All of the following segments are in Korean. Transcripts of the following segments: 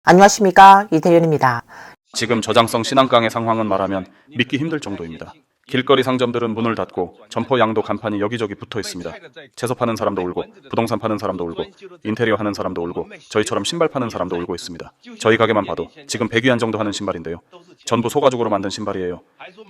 안녕하십니까, 이태윤입니다. 지금 저장성 신안강의 상황은 말하면 믿기 힘들 정도입니다. 길거리 상점들은 문을 닫고 점포 양도 간판이 여기저기 붙어 있습니다. 채소 파는 사람도 울고 부동산 파는 사람도 울고 인테리어 하는 사람도 울고 저희처럼 신발 파는 사람도 울고 있습니다. 저희 가게만 봐도 지금 100위안 정도 하는 신발인데요. 전부 소가죽으로 만든 신발이에요.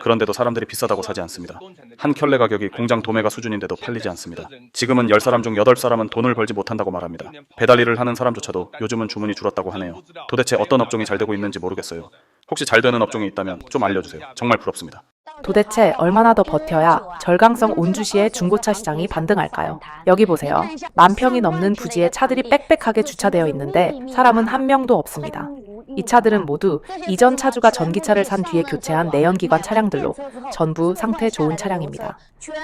그런데도 사람들이 비싸다고 사지 않습니다. 한 켤레 가격이 공장 도매가 수준인데도 팔리지 않습니다. 지금은 10사람 중 8사람은 돈을 벌지 못한다고 말합니다. 배달 일을 하는 사람조차도 요즘은 주문이 줄었다고 하네요. 도대체 어떤 업종이 잘 되고 있는지 모르겠어요. 혹시 잘 되는 업종이 있다면 좀 알려주세요. 정말 부럽습니다. 도대체 얼마나 더 버텨야 절강성 온주시의 중고차 시장이 반등할까요? 여기 보세요. 10,000평이 넘는 부지에 차들이 빽빽하게 주차되어 있는데 사람은 한 명도 없습니다. 이 차들은 모두 이전 차주가 전기차를 산 뒤에 교체한 내연기관 차량들로 전부 상태 좋은 차량입니다.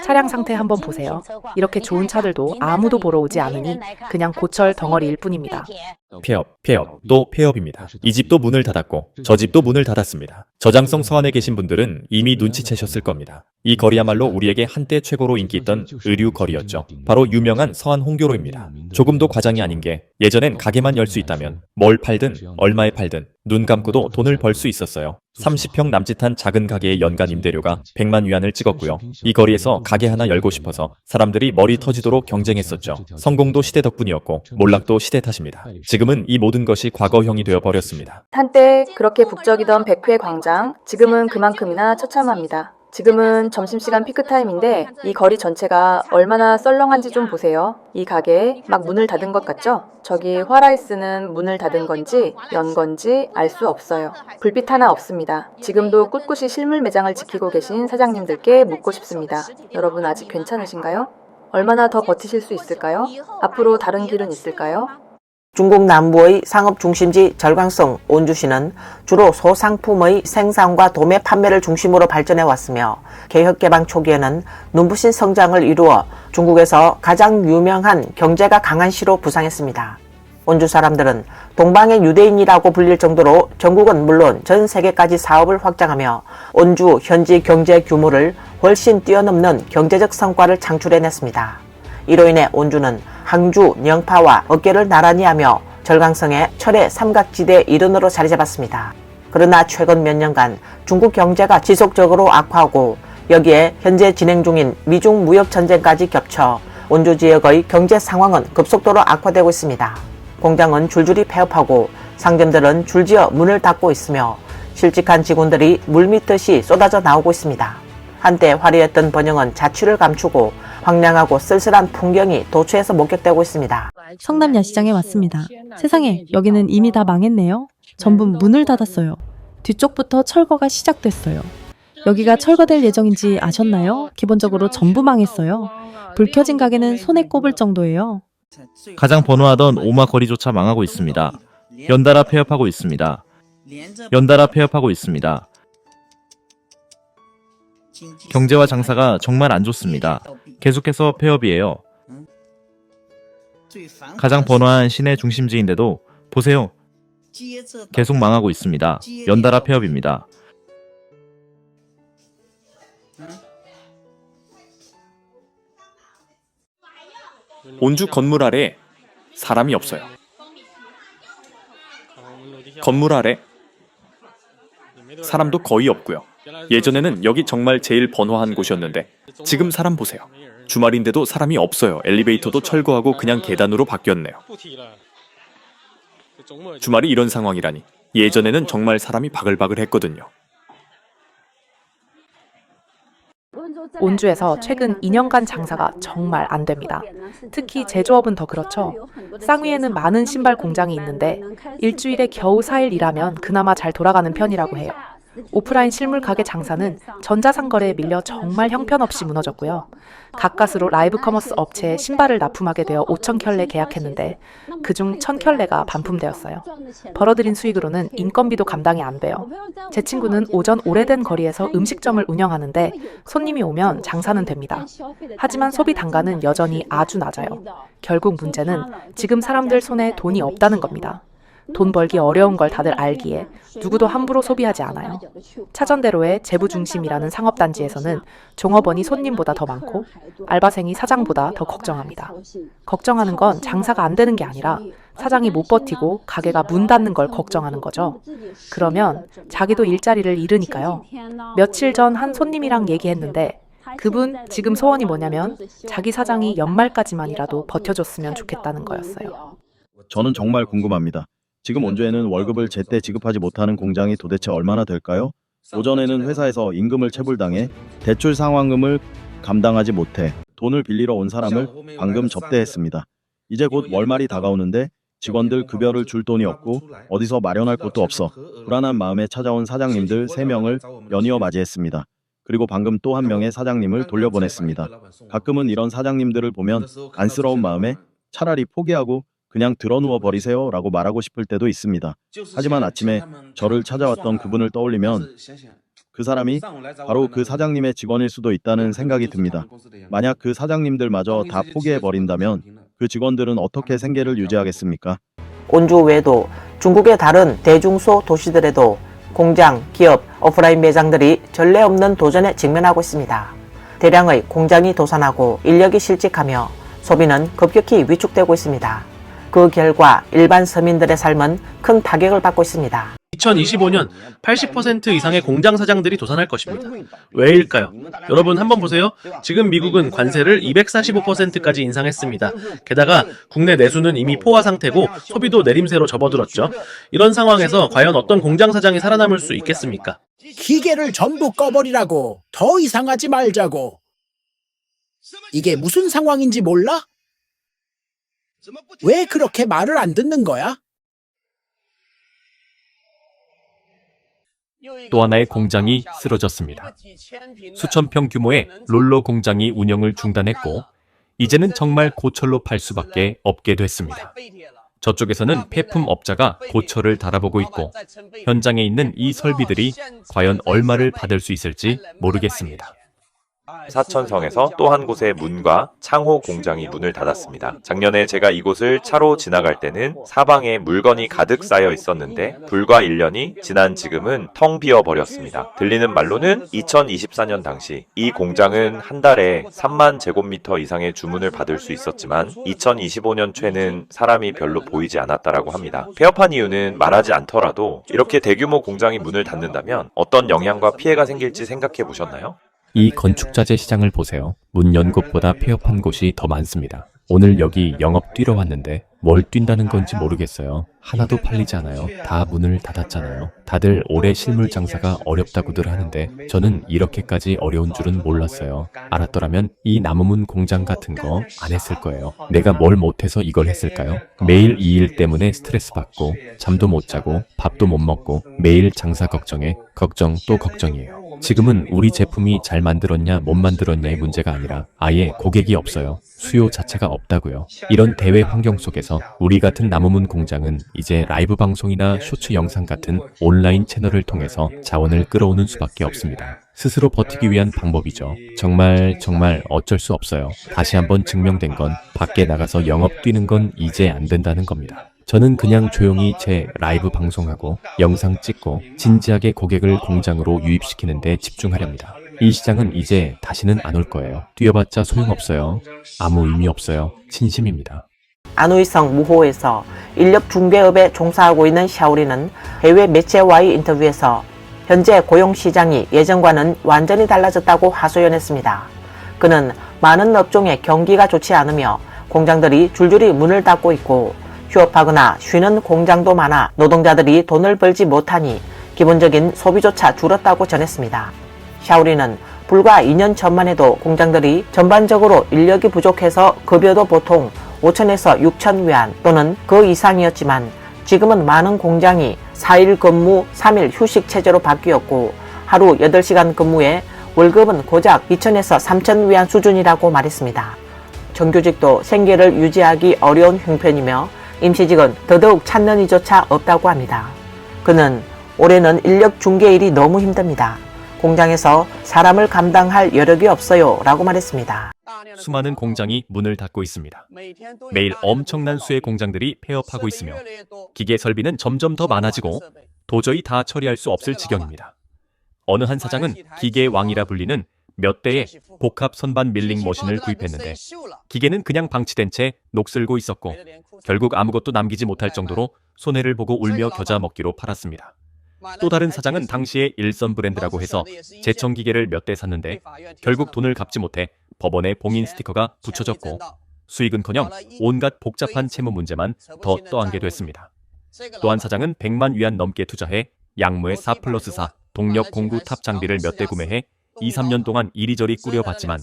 차량 상태 한번 보세요. 이렇게 좋은 차들도 아무도 보러 오지 않으니 그냥 고철 덩어리일 뿐입니다. 폐업, 또 폐업입니다. 이 집도 문을 닫았고 저 집도 문을 닫았습니다. 저장성 서안에 계신 분들은 이미 눈치채셨을 겁니다. 이 거리야말로 우리에게 한때 최고로 인기 있던 의류 거리였죠. 바로 유명한 서안 홍교로입니다. 조금도 과장이 아닌 게 예전엔 가게만 열 수 있다면 뭘 팔든 얼마에 팔든 눈 감고도 돈을 벌 수 있었어요. 30평 남짓한 작은 가게의 연간 임대료가 100만 위안을 찍었고요. 이 거리에서 가게 하나 열고 싶어서 사람들이 머리 터지도록 경쟁했었죠. 성공도 시대 덕분이었고 몰락도 시대 탓입니다. 지금은 이 모든 것이 과거형이 되어버렸습니다. 한때 그렇게 북적이던 백회 광장, 지금은 그만큼이나 처참합니다. 지금은 점심시간 피크타임인데 이 거리 전체가 얼마나 썰렁한지 좀 보세요. 이 가게 막 문을 닫은 것 같죠? 저기 화라이스는 문을 닫은 건지 연 건지 알 수 없어요. 불빛 하나 없습니다. 지금도 꿋꿋이 실물 매장을 지키고 계신 사장님들께 묻고 싶습니다. 여러분 아직 괜찮으신가요? 얼마나 더 버티실 수 있을까요? 앞으로 다른 길은 있을까요? 중국 남부의 상업 중심지 절강성 온주시는 주로 소상품의 생산과 도매 판매를 중심으로 발전해 왔으며 개혁 개방 초기에는 눈부신 성장을 이루어 중국에서 가장 유명한 경제가 강한 시로 부상했습니다. 온주 사람들은 동방의 유대인이라고 불릴 정도로 전국은 물론 전 세계까지 사업을 확장하며 온주 현지 경제 규모를 훨씬 뛰어넘는 경제적 성과를 창출해냈습니다. 이로 인해 온주는 항주, 영파와 어깨를 나란히 하며 절강성의 철의 삼각지대 일원으로 자리 잡았습니다. 그러나 최근 몇 년간 중국 경제가 지속적으로 악화하고 여기에 현재 진행 중인 미중 무역 전쟁까지 겹쳐 온주 지역의 경제 상황은 급속도로 악화되고 있습니다. 공장은 줄줄이 폐업하고 상점들은 줄지어 문을 닫고 있으며 실직한 직원들이 물밀듯이 쏟아져 나오고 있습니다. 한때 화려했던 번영은 자취를 감추고 황량하고 쓸쓸한 풍경이 도처에서 목격되고 있습니다. 성남 야시장에 왔습니다. 세상에, 여기는 이미 다 망했네요. 전부 문을 닫았어요. 뒤쪽부터 철거가 시작됐어요. 여기가 철거될 예정인지 아셨나요? 기본적으로 전부 망했어요. 불 켜진 가게는 손에 꼽을 정도예요. 가장 번화하던 오마 거리조차 망하고 있습니다. 연달아 폐업하고 있습니다. 경제와 장사가 정말 안 좋습니다. 계속해서 폐업이에요. 가장 번화한 시내 중심지인데도 보세요. 계속 망하고 있습니다. 연달아 폐업입니다. 온주 건물 아래 사람이 없어요. 건물 아래 사람도 거의 없고요. 예전에는 여기 정말 제일 번화한 곳이었는데 지금 사람 보세요. 주말인데도 사람이 없어요. 엘리베이터도 철거하고 그냥 계단으로 바뀌었네요. 주말이 이런 상황이라니. 예전에는 정말 사람이 바글바글 했거든요. 온주에서 최근 2년간 장사가 정말 안 됩니다. 특히 제조업은 더 그렇죠. 쌍위에는 많은 신발 공장이 있는데 일주일에 겨우 4일 일하면 그나마 잘 돌아가는 편이라고 해요. 오프라인 실물 가게 장사는 전자상거래에 밀려 정말 형편없이 무너졌고요. 가까스로 라이브 커머스 업체에 신발을 납품하게 되어 5,000켤레 계약했는데 그중 1,000켤레가 반품되었어요. 벌어들인 수익으로는 인건비도 감당이 안 돼요. 제 친구는 오전 오래된 거리에서 음식점을 운영하는데 손님이 오면 장사는 됩니다. 하지만 소비 단가는 여전히 아주 낮아요. 결국 문제는 지금 사람들 손에 돈이 없다는 겁니다. 돈 벌기 어려운 걸 다들 알기에 누구도 함부로 소비하지 않아요. 차전대로의 재부중심이라는 상업단지에서는 종업원이 손님보다 더 많고 알바생이 사장보다 더 걱정합니다. 걱정하는 건 장사가 안 되는 게 아니라 사장이 못 버티고 가게가 문 닫는 걸 걱정하는 거죠. 그러면 자기도 일자리를 잃으니까요. 며칠 전 한 손님이랑 얘기했는데 그분 지금 소원이 뭐냐면 자기 사장이 연말까지만이라도 버텨줬으면 좋겠다는 거였어요. 저는 정말 궁금합니다. 지금 온주에는 월급을 제때 지급하지 못하는 공장이 도대체 얼마나 될까요? 오전에는 회사에서 임금을 체불당해 대출 상환금을 감당하지 못해 돈을 빌리러 온 사람을 방금 접대했습니다. 이제 곧 월말이 다가오는데 직원들 급여를 줄 돈이 없고 어디서 마련할 곳도 없어 불안한 마음에 찾아온 사장님들 3명을 연이어 맞이했습니다. 그리고 방금 또 한 명의 사장님을 돌려보냈습니다. 가끔은 이런 사장님들을 보면 안쓰러운 마음에 차라리 포기하고 그냥 드러누워 버리세요 라고 말하고 싶을 때도 있습니다. 하지만 아침에 저를 찾아왔던 그분을 떠올리면 그 사람이 바로 그 사장님의 직원일 수도 있다는 생각이 듭니다. 만약 그 사장님들마저 다 포기해버린다면 그 직원들은 어떻게 생계를 유지하겠습니까? 온주 외에도 중국의 다른 대중소 도시들에도 공장, 기업, 오프라인 매장들이 전례 없는 도전에 직면하고 있습니다. 대량의 공장이 도산하고 인력이 실직하며 소비는 급격히 위축되고 있습니다. 그 결과 일반 서민들의 삶은 큰 타격을 받고 있습니다. 2025년 80% 이상의 공장 사장들이 도산할 것입니다. 왜일까요? 여러분 한번 보세요. 지금 미국은 관세를 245%까지 인상했습니다. 게다가 국내 내수는 이미 포화 상태고 소비도 내림세로 접어들었죠. 이런 상황에서 과연 어떤 공장 사장이 살아남을 수 있겠습니까? 기계를 전부 꺼버리라고. 더 이상하지 말자고. 이게 무슨 상황인지 몰라? 왜 그렇게 말을 안 듣는 거야? 또 하나의 공장이 쓰러졌습니다. 수천 평 규모의 롤러 공장이 운영을 중단했고 이제는 정말 고철로 팔 수밖에 없게 됐습니다. 저쪽에서는 폐품 업자가 고철을 달아보고 있고 현장에 있는 이 설비들이 과연 얼마를 받을 수 있을지 모르겠습니다. 사천성에서 또 한 곳의 문과 창호 공장이 문을 닫았습니다. 작년에 제가 이곳을 차로 지나갈 때는 사방에 물건이 가득 쌓여 있었는데 불과 1년이 지난 지금은 텅 비어 버렸습니다. 들리는 말로는 2024년 당시 이 공장은 한 달에 3만 제곱미터 이상의 주문을 받을 수 있었지만 2025년 초에는 사람이 별로 보이지 않았다라고 합니다. 폐업한 이유는 말하지 않더라도 이렇게 대규모 공장이 문을 닫는다면 어떤 영향과 피해가 생길지 생각해 보셨나요? 이 건축자재 시장을 보세요. 문 연 곳보다 폐업한 곳이 더 많습니다. 오늘 여기 영업 뛰러 왔는데 뭘 뛴다는 건지 모르겠어요. 하나도 팔리지 않아요. 다 문을 닫았잖아요. 다들 올해 실물 장사가 어렵다고들 하는데 저는 이렇게까지 어려운 줄은 몰랐어요. 알았더라면 이 나무문 공장 같은 거 안 했을 거예요. 내가 뭘 못해서 이걸 했을까요? 매일 이 일 때문에 스트레스 받고 잠도 못 자고 밥도 못 먹고 매일 장사 걱정에 걱정 또 걱정이에요. 지금은 우리 제품이 잘 만들었냐 못 만들었냐의 문제가 아니라 아예 고객이 없어요. 수요 자체가 없다고요. 이런 대외 환경 속에서 우리 같은 나무문 공장은 이제 라이브 방송이나 쇼츠 영상 같은 온라인 채널을 통해서 자원을 끌어오는 수밖에 없습니다. 스스로 버티기 위한 방법이죠. 정말 어쩔 수 없어요. 다시 한번 증명된 건 밖에 나가서 영업 뛰는 건 이제 안 된다는 겁니다. 저는 그냥 조용히 제 라이브 방송하고 영상 찍고 진지하게 고객을 공장으로 유입시키는 데 집중하렵니다. 이 시장은 이제 다시는 안 올 거예요. 뛰어봤자 소용없어요. 아무 의미 없어요. 진심입니다. 안우이성 무호에서 인력 중개업에 종사하고 있는 샤오리는 해외 매체와의 인터뷰에서 현재 고용시장이 예전과는 완전히 달라졌다고 하소연했습니다. 그는 많은 업종의 경기가 좋지 않으며 공장들이 줄줄이 문을 닫고 있고 휴업하거나 쉬는 공장도 많아 노동자들이 돈을 벌지 못하니 기본적인 소비조차 줄었다고 전했습니다. 샤오리는 불과 2년 전만 해도 공장들이 전반적으로 인력이 부족해서 급여도 보통 5천에서 6천 위안 또는 그 이상이었지만 지금은 많은 공장이 4일 근무 3일 휴식 체제로 바뀌었고 하루 8시간 근무에 월급은 고작 2천에서 3천 위안 수준이라고 말했습니다. 정규직도 생계를 유지하기 어려운 형편이며 임시직은 더더욱 찾는 이조차 없다고 합니다. 그는 올해는 인력 중개 일이 너무 힘듭니다. 공장에서 사람을 감당할 여력이 없어요 라고 말했습니다. 수많은 공장이 문을 닫고 있습니다. 매일 엄청난 수의 공장들이 폐업하고 있으며 기계 설비는 점점 더 많아지고 도저히 다 처리할 수 없을 지경입니다. 어느 한 사장은 기계의 왕이라 불리는 몇 대의 복합 선반 밀링 머신을 구입했는데 기계는 그냥 방치된 채 녹슬고 있었고 결국 아무것도 남기지 못할 정도로 손해를 보고 울며 겨자 먹기로 팔았습니다. 또 다른 사장은 당시의 일선 브랜드라고 해서 제청 기계를 몇 대 샀는데 결국 돈을 갚지 못해 법원에 봉인 스티커가 붙여졌고 수익은커녕 온갖 복잡한 채무 문제만 더 떠안게 됐습니다. 또 한 사장은 100만 위안 넘게 투자해 양모의 4+4 동력 공구 탑 장비를 몇 대 구매해 2-3년 동안 이리저리 꾸려봤지만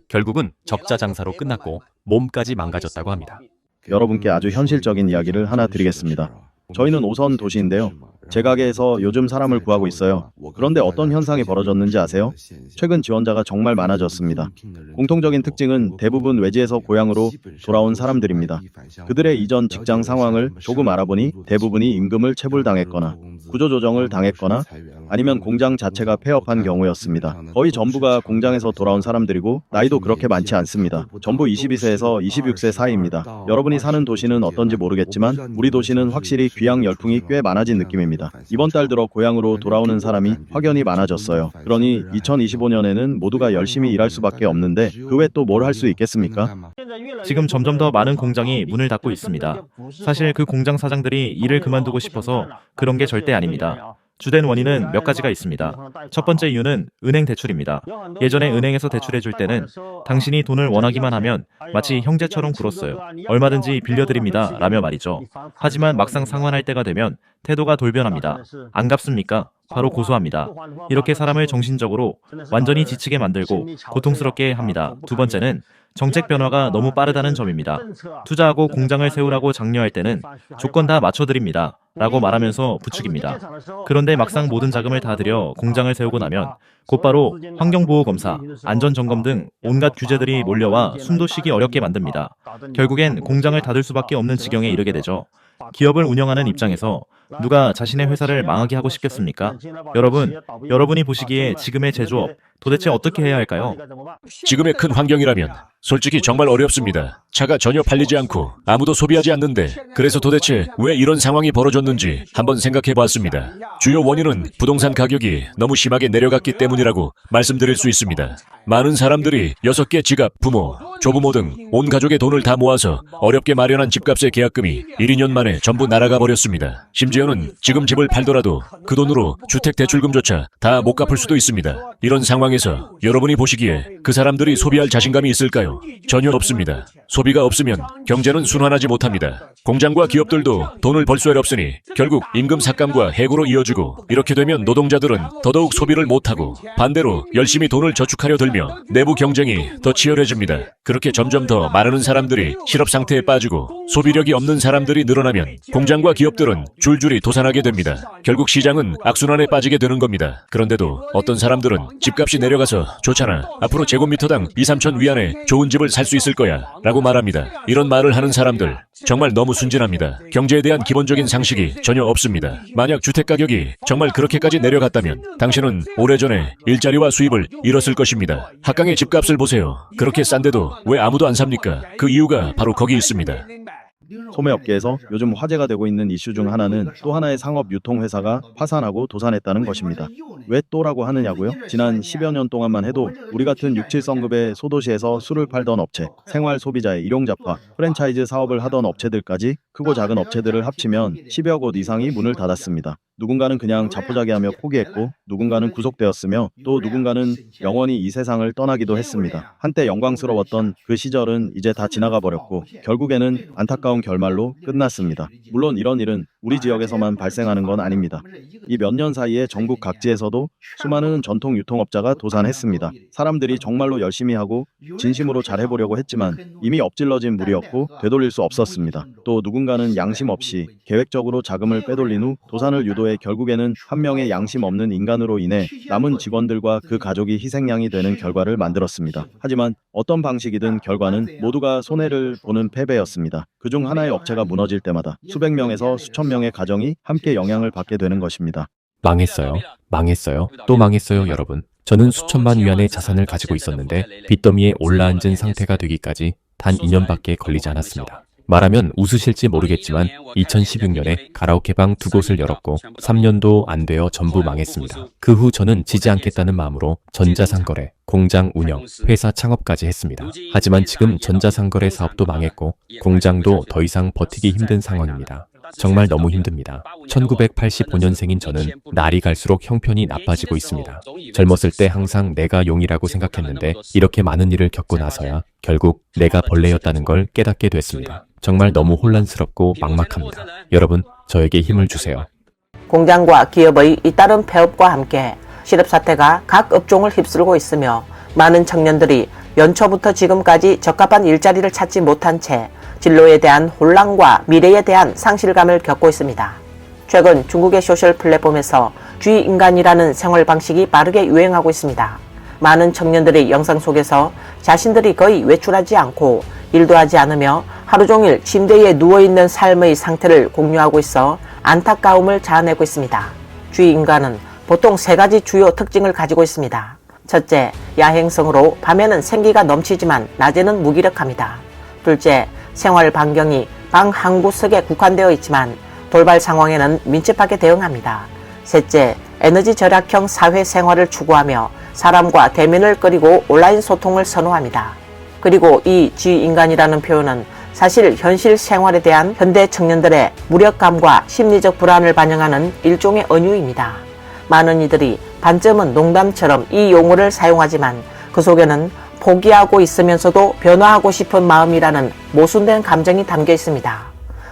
결국은 적자 장사로 끝났고 몸까지 망가졌다고 합니다. 여러분께 아주 현실적인 이야기를 하나 드리겠습니다. 저희는 5선 도시인데요. 제 가게에서 요즘 사람을 구하고 있어요. 그런데 어떤 현상이 벌어졌는지 아세요? 최근 지원자가 정말 많아졌습니다. 공통적인 특징은 대부분 외지에서 고향으로 돌아온 사람들입니다. 그들의 이전 직장 상황을 조금 알아보니 대부분이 임금을 체불당했거나 구조조정을 당했거나 아니면 공장 자체가 폐업한 경우였습니다. 거의 전부가 공장에서 돌아온 사람들이고 나이도 그렇게 많지 않습니다. 전부 22세에서 26세 사이입니다. 여러분이 사는 도시는 어떤지 모르겠지만 우리 도시는 확실히 귀향 열풍이 꽤 많아진 느낌입니다. 이번 달 들어 고향으로 돌아오는 사람이 확연히 많아졌어요. 그러니 2025년에는 모두가 열심히 일할 수밖에 없는데 그 외 또 뭘 할 수 있겠습니까? 지금 점점 더 많은 공장이 문을 닫고 있습니다. 사실 그 공장 사장들이 일을 그만두고 싶어서 그런 게 절대 아닙니다. 주된 원인은 몇 가지가 있습니다. 첫 번째 이유는 은행 대출입니다. 예전에 은행에서 대출해줄 때는 당신이 돈을 원하기만 하면 마치 형제처럼 굴었어요. 얼마든지 빌려드립니다. 라며 말이죠. 하지만 막상 상환할 때가 되면 태도가 돌변합니다. 안 갚습니까? 바로 고소합니다. 이렇게 사람을 정신적으로 완전히 지치게 만들고 고통스럽게 합니다. 두 번째는 정책 변화가 너무 빠르다는 점입니다. 투자하고 공장을 세우라고 장려할 때는 조건 다 맞춰드립니다. 라고 말하면서 부추깁니다. 그런데 막상 모든 자금을 다 들여 공장을 세우고 나면 곧바로 환경보호검사, 안전점검 등 온갖 규제들이 몰려와 숨도 쉬기 어렵게 만듭니다. 결국엔 공장을 닫을 수밖에 없는 지경에 이르게 되죠. 기업을 운영하는 입장에서 누가 자신의 회사를 망하게 하고 싶겠습니까? 여러분이 보시기에 지금의 제조업 도대체 어떻게 해야 할까요? 지금의 큰 환경이라면 솔직히 정말 어렵습니다. 차가 전혀 팔리지 않고 아무도 소비하지 않는데 그래서 도대체 왜 이런 상황이 벌어졌는지 한번 생각해 봤습니다. 주요 원인은 부동산 가격이 너무 심하게 내려갔기 때문이라고 말씀드릴 수 있습니다. 많은 사람들이 6개 지갑, 부모, 조부모 등 온 가족의 돈을 다 모아서 어렵게 마련한 집값의 계약금이 1-2년 만에 전부 날아가 버렸습니다. 심지어는 지금 집을 팔더라도 그 돈으로 주택 대출금조차 다 못 갚을 수도 있습니다. 이런 상황에서 여러분이 보시기에 그 사람들이 소비할 자신감이 있을까요? 전혀 없습니다. 소비가 없으면 경제는 순환하지 못합니다. 공장과 기업들도 돈을 벌 수 없으니 결국 임금 삭감과 해고로 이어지고 이렇게 되면 노동자들은 더더욱 소비를 못하고 반대로 열심히 돈을 저축하려 들며 내부 경쟁이 더 치열해집니다. 그렇게 점점 더 많은 사람들이 실업 상태에 빠지고 소비력이 없는 사람들이 늘어나면 공장과 기업들은 줄줄이 도산하게 됩니다. 결국 시장은 악순환에 빠지게 되는 겁니다. 그런데도 어떤 사람들은 집값이 내려가서 좋잖아. 앞으로 제곱미터당 2-3천 위안에 좋은 집을 살 수 있을 거야 라고 말합니다. 이런 말을 하는 사람들 정말 너무 순진합니다. 경제에 대한 기본적인 상식이 전혀 없습니다. 만약 주택가격이 정말 그렇게까지 내려갔다면 당신은 오래전에 일자리와 수입을 잃었을 것입니다. 학강의 집값을 보세요. 그렇게 싼데도 왜 아무도 안 삽니까? 그 이유가 바로 거기 있습니다. 소매업계에서 요즘 화제가 되고 있는 이슈 중 하나는 또 하나의 상업 유통회사가 파산하고 도산했다는 것입니다. 왜 또라고 하느냐고요? 지난 10여 년 동안만 해도 우리 같은 6, 7성급의 소도시에서 술을 팔던 업체, 생활 소비자의 일용잡화, 프랜차이즈 사업을 하던 업체들까지 크고 작은 업체들을 합치면 10여 곳 이상이 문을 닫았습니다. 누군가는 그냥 자포자기하며 포기했고 누군가는 구속되었으며 또 누군가는 영원히 이 세상을 떠나기도 했습니다. 한때 영광스러웠던 그 시절은 이제 다 지나가 버렸고 결국에는 안타까운 결말로 끝났습니다. 물론 이런 일은 우리 지역에서만 발생하는 건 아닙니다. 이 몇 년 사이에 전국 각지에서도 수많은 전통 유통업자가 도산했습니다. 사람들이 정말로 열심히 하고 진심으로 잘해보려고 했지만 이미 엎질러진 물이었고 되돌릴 수 없었습니다. 또 누군가는 양심 없이 계획적으로 자금을 빼돌린 후 도산을 유도해 결국에는 한 명의 양심 없는 인간으로 인해 남은 직원들과 그 가족이 희생양이 되는 결과를 만들었습니다. 하지만 어떤 방식이든 결과는 모두가 손해를 보는 패배였습니다. 그중 하나의 업체가 무너질 때마다 수백 명에서 수천 명의 가정이 함께 영향을 받게 되는 것입니다. 망했어요. 또 망했어요, 여러분. 저는 수천만 위안의 자산을 가지고 있었는데 빚더미에 올라앉은 상태가 되기까지 단 2년밖에 걸리지 않았습니다. 말하면 웃으실지 모르겠지만 2016년에 가라오케방 2곳을 열었고 3년도 안 되어 전부 망했습니다. 그 후 저는 지지 않겠다는 마음으로 전자상거래, 공장 운영, 회사 창업까지 했습니다. 하지만 지금 전자상거래 사업도 망했고 공장도 더 이상 버티기 힘든 상황입니다. 정말 너무 힘듭니다. 1985년생인 저는 날이 갈수록 형편이 나빠지고 있습니다. 젊었을 때 항상 내가 용이라고 생각했는데 이렇게 많은 일을 겪고 나서야 결국 내가 벌레였다는 걸 깨닫게 됐습니다. 정말 너무 혼란스럽고 막막합니다. 여러분, 저에게 힘을 주세요. 공장과 기업의 잇따른 폐업과 함께 실업사태가 각 업종을 휩쓸고 있으며 많은 청년들이 연초부터 지금까지 적합한 일자리를 찾지 못한 채 진로에 대한 혼란과 미래에 대한 상실감을 겪고 있습니다. 최근 중국의 소셜 플랫폼에서 쥐인간이라는 생활 방식이 빠르게 유행하고 있습니다. 많은 청년들이 영상 속에서 자신들이 거의 외출하지 않고 일도 하지 않으며 하루 종일 침대에 누워있는 삶의 상태를 공유하고 있어 안타까움을 자아내고 있습니다. 쥐인간은 보통 3가지 주요 특징을 가지고 있습니다. 첫째, 야행성으로 밤에는 생기가 넘치지만 낮에는 무기력합니다. 둘째, 생활 반경이 방 한 구석에 국한되어 있지만 돌발 상황에는 민첩하게 대응합니다. 셋째, 에너지 절약형 사회 생활을 추구하며 사람과 대면을 꺼리고 온라인 소통을 선호합니다. 그리고 이 쥐인간이라는 표현은 사실 현실 생활에 대한 현대 청년들의 무력감과 심리적 불안을 반영하는 일종의 은유입니다. 많은 이들이 반쯤은 농담처럼 이 용어를 사용하지만 그 속에는 포기하고 있으면서도 변화하고 싶은 마음이라는 모순된 감정이 담겨 있습니다.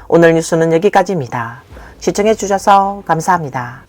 오늘 뉴스는 여기까지입니다. 시청해 주셔서 감사합니다.